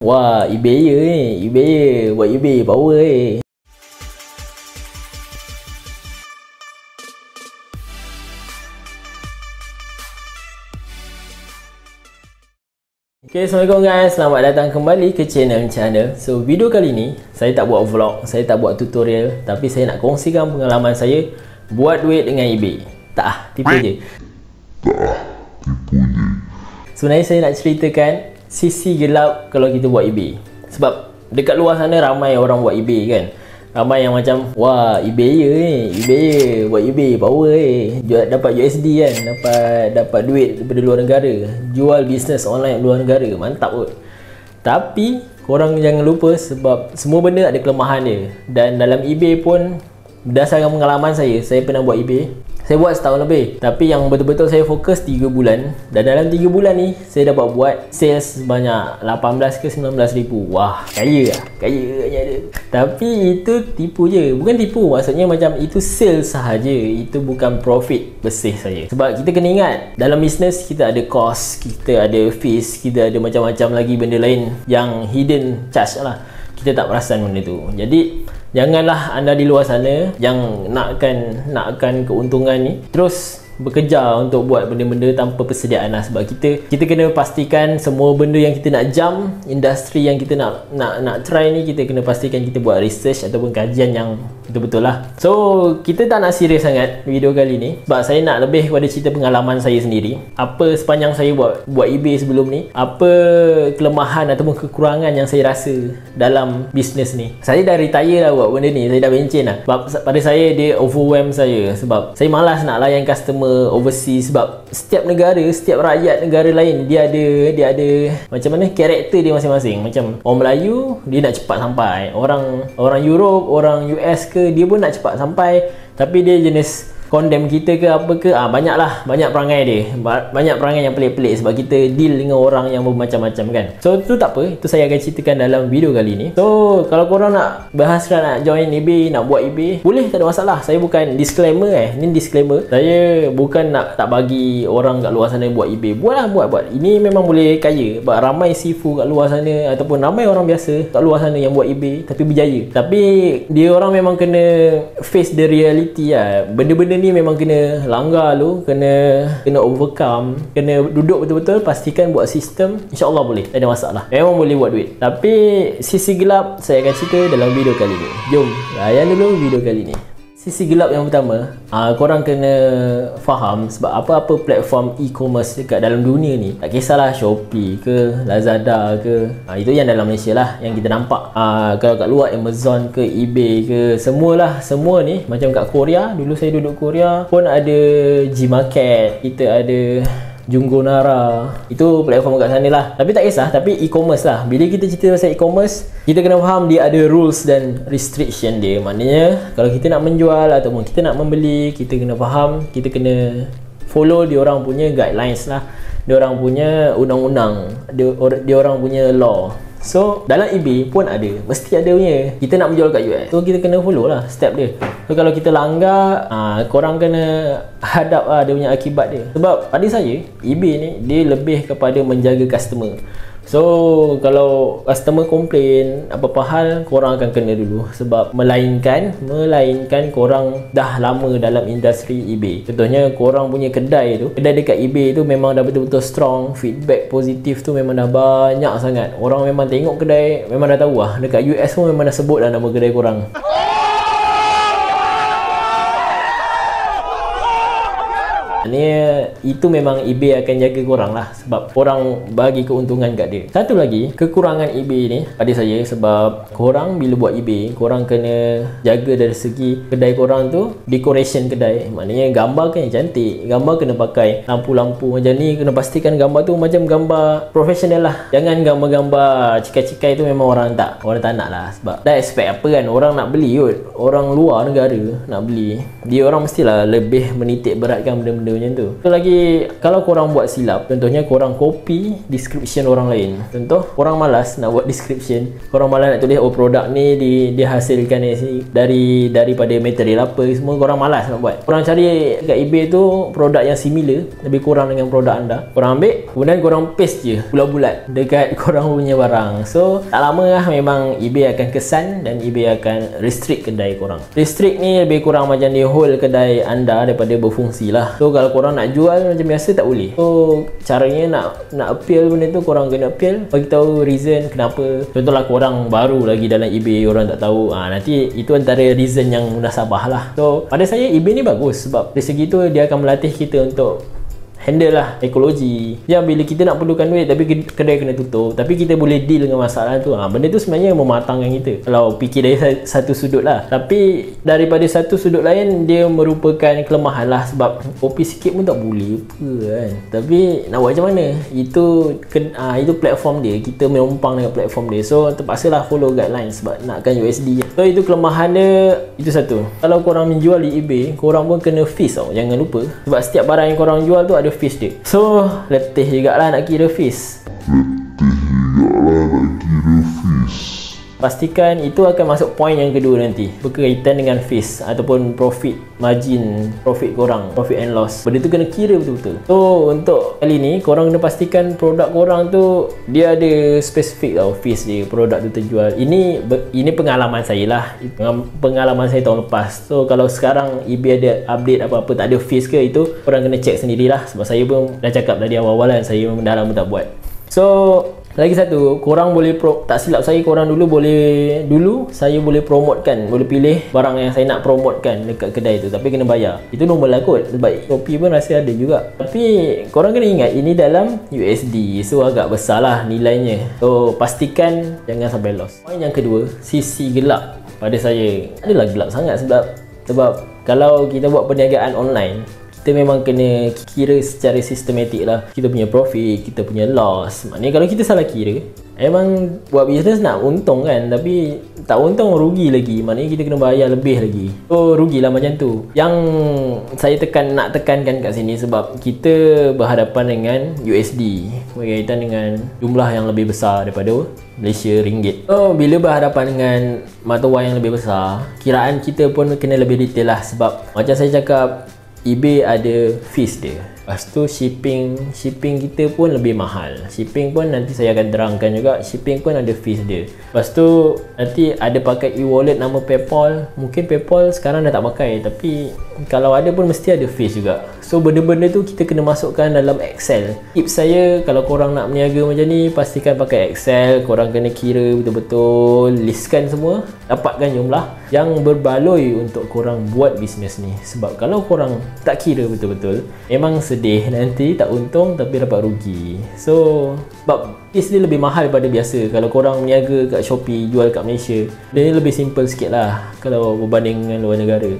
Wah, eBay ni. eBay buat eBay power ni. Okay, Assalamualaikum guys. Selamat datang kembali ke channel. So, video kali ni saya tak buat vlog, saya tak buat tutorial, tapi saya nak kongsikan pengalaman saya buat duit dengan eBay. Tipu je. Sebenarnya saya nak ceritakan sisi gelap kalau kita buat eBay. Sebab dekat luar sana ramai orang buat eBay kan. Ramai yang macam, wah, eBay ni, eBay buat eBay power dapat USD kan, dapat duit daripada luar negara, jual bisnes online luar negara, mantap kot. Tapi korang jangan lupa, sebab semua benda ada kelemahan dia. Dan dalam eBay pun, berdasarkan pengalaman saya pernah buat eBay. Saya buat setahun lebih, tapi yang betul-betul saya fokus 3 bulan. Dan dalam 3 bulan ni saya dapat buat sales sebanyak 18 ke 19 ribu. Wah, kaya lah, kaya dia. Tapi itu tipu je. Bukan tipu, maksudnya macam itu sales sahaja, itu bukan profit bersih saya. Sebab kita kena ingat, dalam bisnes kita ada cost, kita ada fees, kita ada macam-macam lagi benda lain yang hidden charge lah. Kita tak perasan benda tu. Jadi janganlah anda di luar sana yang nakkan keuntungan ni terus bekerja untuk buat benda-benda tanpa persediaan lah. Sebab kita kena pastikan semua benda yang kita nak jump, industri yang kita nak try ni, kita kena pastikan kita buat research ataupun kajian yang betul-betul lah. So kita tak nak serius sangat video kali ni, sebab saya nak lebih kepada cerita pengalaman saya sendiri. Apa sepanjang saya buat eBay sebelum ni, apa kelemahan ataupun kekurangan yang saya rasa dalam bisnes ni. Saya dah retire lah buat benda ni, saya dah bencin lah. Sebab pada saya dia overwhelm saya, sebab saya malas nak layan customer overseas. Sebab setiap negara, setiap rakyat negara lain dia ada macam mana karakter dia masing-masing. Macam orang Melayu dia nak cepat sampai, orang Europe, orang US ke, dia pun nak cepat sampai, tapi dia jenis condemn kita ke apa ke, banyak perangai dia, banyak perangai yang pelik-pelik, sebab kita deal dengan orang yang bermacam-macam kan. So tu tak apa, itu saya akan ceritakan dalam video kali ni. So kalau korang nak berhasrat nak join eBay, nak buat eBay, boleh, tak ada masalah. Saya bukan disclaimer ni disclaimer, saya bukan nak tak bagi orang kat luar sana buat eBay. Buat ini memang boleh kaya, sebab ramai sifu kat luar sana ataupun ramai orang biasa kat luar sana yang buat eBay tapi berjaya. Tapi dia orang memang kena face the reality lah. Benda-benda ni memang kena langgar lu, kena overcome, kena duduk betul-betul, pastikan buat sistem, insya-Allah boleh, tak ada masalah, memang boleh buat duit. Tapi sisi gelap saya akan cerita dalam video kali ni. Jom layan dulu video kali ni. Sisi gelap yang pertama, korang kena faham, sebab apa-apa platform e-commerce dekat dalam dunia ni, tak kisahlah Shopee ke, Lazada ke, itu yang dalam Malaysia lah yang kita nampak. Kalau kat luar Amazon ke, eBay ke, semua ni. Macam kat Korea, dulu saya duduk Korea pun ada Gmarket, kita ada Junggonara, itu platform kat sana lah. Tapi tak kisah, tapi e-commerce lah. Bila kita cerita pasal e-commerce, kita kena faham dia ada rules dan restriction dia. Maknanya kalau kita nak menjual ataupun kita nak membeli, kita kena faham, kita kena follow dia orang punya guidelines lah, dia orang punya undang-undang, dia orang punya law. So dalam eBay pun ada, mesti ada punya. Kita nak menjual kat US, so kita kena follow lah step dia. So kalau kita langgar, korang kena hadap dia punya akibat dia. Sebab pada saya eBay ni dia lebih kepada menjaga customer. So kalau customer komplain apa-apa hal, korang akan kena dulu. Sebab melainkan korang dah lama dalam industri eBay. Contohnya korang punya kedai dekat eBay tu memang dah betul-betul strong, feedback positif tu memang dah banyak sangat. Orang memang tengok kedai, memang dah tahu lah. Dekat US pun memang dah sebut dah nama kedai korang. Itu memang eBay akan jaga korang lah, sebab korang bagi keuntungan kat dia. Satu lagi kekurangan eBay ni pada saya, sebab korang bila buat eBay, korang kena jaga dari segi kedai korang tu, decoration kedai. Maknanya gambar kan yang cantik, gambar kena pakai lampu-lampu macam ni, kena pastikan gambar tu macam gambar profesional lah. Jangan gambar-gambar cikai-cikai tu, memang orang tak nak lah. Sebab dah expect apa kan, orang nak beli kot, orang luar negara nak beli, dia orang mestilah lebih menitik beratkan benda-benda macam tu. So lagi, kalau korang buat silap, contohnya korang copy description orang lain. Contoh, korang malas nak buat description, korang malas nak tulis produk ni dia hasilkan daripada material apa semua, korang malas nak buat. Korang cari kat eBay tu produk yang similar, lebih kurang dengan produk anda, korang ambil, kemudian korang paste je bulat-bulat dekat korang punya barang. So tak lama lah memang eBay akan kesan dan eBay akan restrict kedai korang. Restrict ni lebih kurang macam dia hold kedai anda daripada berfungsi lah. So kalau korang nak jual macam biasa tak boleh. So caranya nak appeal benda tu, korang kena appeal, bagi tahu reason kenapa. Contohlah korang baru lagi dalam eBay, orang tak tahu, nanti itu antara reason yang munasabah lah. So pada saya eBay ni bagus sebab dari segi tu dia akan melatih kita untuk handle lah ekologi. Ya, bila kita nak perlukan duit tapi kedai kena tutup, tapi kita boleh deal dengan masalah tu, benda tu sebenarnya mematangkan kita kalau fikir dari satu sudut lah. Tapi daripada satu sudut lain, dia merupakan kelemahan lah, sebab kopi sikit pun tak boleh apa kan. Tapi nak buat macam mana, itu platform dia, kita menumpang dengan platform dia. So terpaksa lah follow guideline sebab nakkan USD. So itu kelemahan dia, itu satu. Kalau korang menjual di eBay, korang pun kena fees tau, jangan lupa. Sebab setiap barang yang korang jual tu ada fees dia. So letih jugalah nak kira fees. Pastikan itu akan masuk point yang kedua nanti, berkaitan dengan fees ataupun profit margin, profit korang, profit and loss. Benda tu kena kira betul-betul. So untuk kali ni korang kena pastikan produk korang tu dia ada spesifik tau fees dia, produk tu terjual. Ini pengalaman saya lah, pengalaman saya tahun lepas. So kalau sekarang eBay ada update apa-apa tak ada fees ke, itu korang kena check sendirilah. Sebab saya pun dah cakap tadi awal-awal kan, saya memang dah lama tak buat. So lagi satu, korang boleh tak silap saya, korang saya boleh promotekan, boleh pilih barang yang saya nak promotekan dekat kedai tu, tapi kena bayar. Itu normal lah kot, sebab Shopee pun rasa ada juga. Tapi korang kena ingat ini dalam USD, so agak besar lah nilainya. So pastikan jangan sampai loss. Poin yang kedua, sisi gelap pada saya adalah gelap sangat. Sebab kalau kita buat perniagaan online, kita memang kena kira secara sistematik lah. Kita punya profit, kita punya loss. Maknanya kalau kita salah kira, emang buat bisnes nak untung kan, tapi tak untung, rugi lagi. Maknanya kita kena bayar lebih lagi. So rugilah macam tu. Yang saya nak tekankan kat sini, sebab kita berhadapan dengan USD, berkaitan dengan jumlah yang lebih besar daripada Malaysia ringgit. So bila berhadapan dengan mata wang yang lebih besar, kiraan kita pun kena lebih detail lah. Sebab macam saya cakap, eBay ada fees dia. Lepas tu shipping kita pun lebih mahal. Shipping pun nanti saya akan terangkan juga, shipping pun ada fees dia. Lepas tu nanti ada pakai e-wallet nama PayPal. Mungkin PayPal sekarang dah tak pakai, tapi kalau ada pun mesti ada fees juga. So benda-benda tu kita kena masukkan dalam Excel. Tips saya, kalau korang nak berniaga macam ni, pastikan pakai Excel. Korang kena kira betul-betul, listkan semua, dapatkan jumlah yang berbaloi untuk korang buat bisnes ni. Sebab kalau korang tak kira betul-betul, memang sedih nanti, tak untung tapi dapat rugi. So sebab fees dia lebih mahal daripada biasa. Kalau korang berniaga kat Shopee, jual kat Malaysia, dia lebih simple sikit lah kalau berbanding dengan luar negara.